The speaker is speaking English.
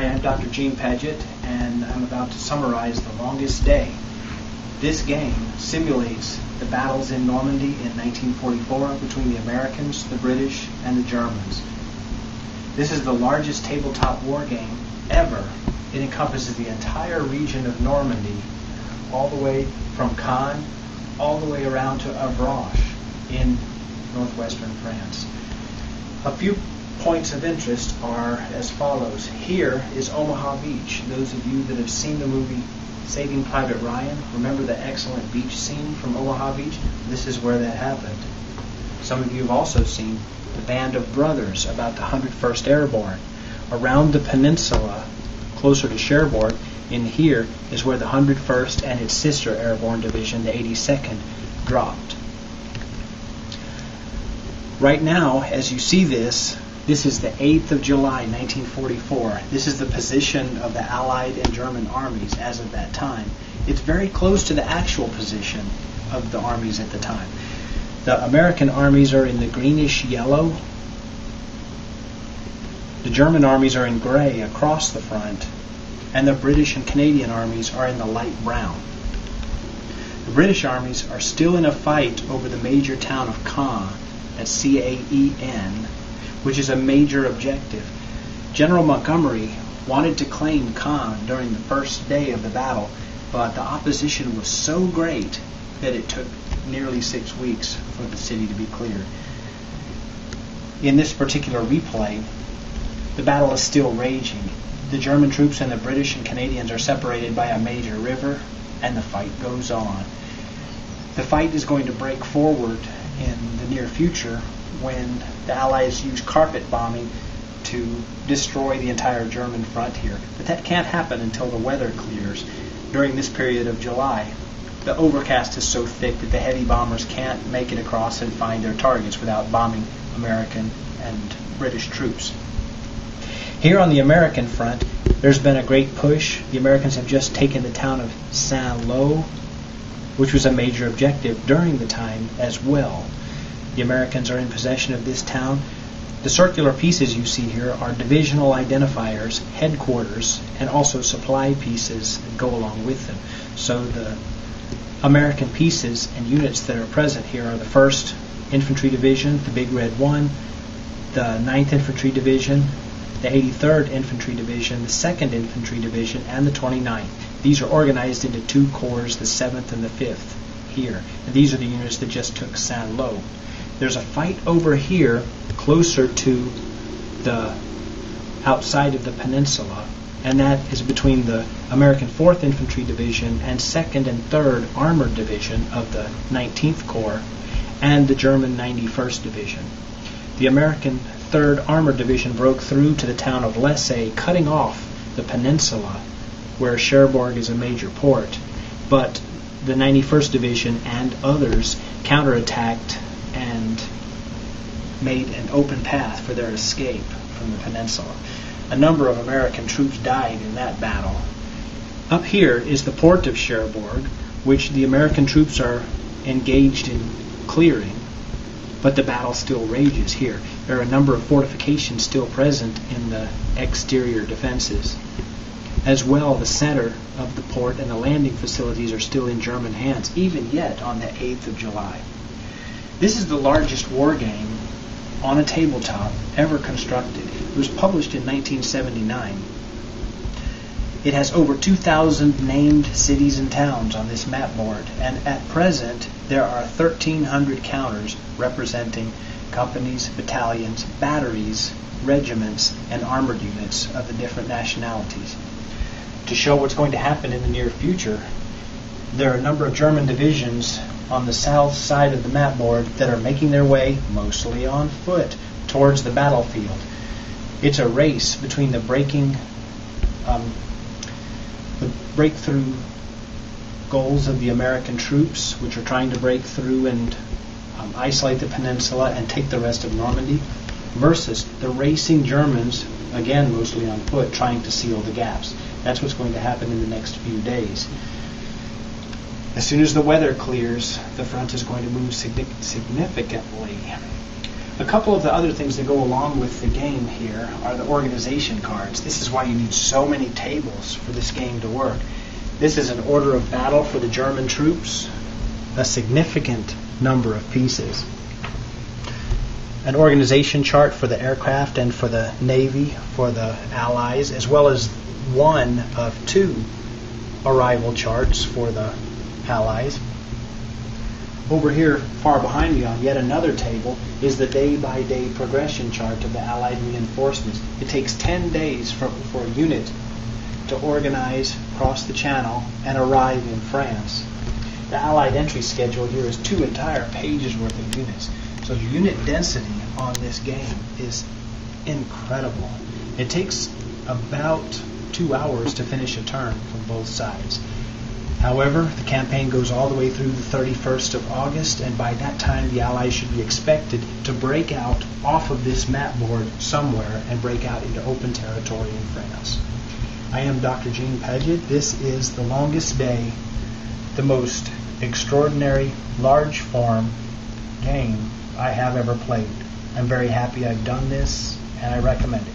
am Dr. Gene Paget, and I'm about to summarize The Longest Day. This game simulates the battles in Normandy in 1944 between the Americans, the British, and the Germans. This is the largest tabletop war game ever. It encompasses the entire region of Normandy, all the way from Caen, all the way around to Avalon in northwestern France. A few points of interest are as follows. Here is Omaha Beach. Those of you that have seen the movie Saving Private Ryan, remember the excellent beach scene from Omaha Beach? This is where that happened. Some of you have also seen the Band of Brothers about the 101st Airborne. Around the peninsula, closer to Cherbourg, in here is where the 101st and its sister airborne division, the 82nd, dropped. Right now, as you see this is the 8th of July, 1944. This is the position of the Allied and German armies as of that time. It's very close to the actual position of the armies at the time. The American armies are in the greenish yellow. The German armies are in gray across the front, and the British and Canadian armies are in the light brown. The British armies are still in a fight over the major town of Caen, that's C-A-E-N, which is a major objective. General Montgomery wanted to claim Caen during the first day of the battle, but the opposition was so great that it took nearly 6 weeks for the city to be cleared. In this particular replay, the battle is still raging. The German troops and the British and Canadians are separated by a major river, and the fight goes on. The fight is going to break forward in the near future when the Allies use carpet bombing to destroy the entire German front here. But that can't happen until the weather clears. During this period of July, the overcast is so thick that the heavy bombers can't make it across and find their targets without bombing American and British troops. Here on the American front, there's been a great push. The Americans have just taken the town of Saint-Lô, which was a major objective during the time as well. The Americans are in possession of this town. The circular pieces you see here are divisional identifiers, headquarters, and also supply pieces that go along with them. So the American pieces and units that are present here are the 1st Infantry Division, the Big Red 1, the 9th Infantry Division, the 83rd Infantry Division, the 2nd Infantry Division, and the 29th. These are organized into 2 corps, the 7th and the 5th here. And these are the units that just took Saint-Lô. There's a fight over here closer to the outside of the peninsula, and that is between the American 4th Infantry Division and 2nd and 3rd Armored Division of the 19th Corps and the German 91st Division. The American 3rd Armored Division broke through to the town of Lessay, cutting off the peninsula where Cherbourg is a major port, but the 91st Division and others counterattacked and made an open path for their escape from the peninsula. A number of American troops died in that battle. Up here is the port of Cherbourg, which the American troops are engaged in clearing, but the battle still rages here. There are a number of fortifications still present in the exterior defenses. As well, the center of the port and the landing facilities are still in German hands, even yet on the 8th of July. This is the largest war game on a tabletop ever constructed. It was published in 1979. It has over 2,000 named cities and towns on this map board, and at present there are 1,300 counters representing companies, battalions, batteries, regiments, and armored units of the different nationalities. To show what's going to happen in the near future, there are a number of German divisions on the south side of the map board that are making their way, mostly on foot, towards the battlefield. It's a race between the breakthrough goals of the American troops, which are trying to break through and isolate the peninsula and take the rest of Normandy, versus the racing Germans, again mostly on foot, trying to seal the gaps. That's what's going to happen in the next few days. As soon as the weather clears, the front is going to move significantly. A couple of the other things that go along with the game here are the organization cards. This is why you need so many tables for this game to work. This is an order of battle for the German troops, a significant number of pieces. An organization chart for the aircraft and for the Navy, for the Allies, as well as one of two arrival charts for the Allies. Over here, far behind me on yet another table, is the day-by-day progression chart of the Allied reinforcements. It takes 10 days for a unit to organize, cross the channel, and arrive in France. The Allied entry schedule here is 2 entire pages worth of units. So the unit density on this game is incredible. It takes about 2 hours to finish a turn from both sides. However, the campaign goes all the way through the 31st of August, and by that time the Allies should be expected to break out off of this map board somewhere and break out into open territory in France. I am Dr. Gene Paget. This is the longest day, the most extraordinary large form game I have ever played. I'm very happy I've done this, and I recommend it.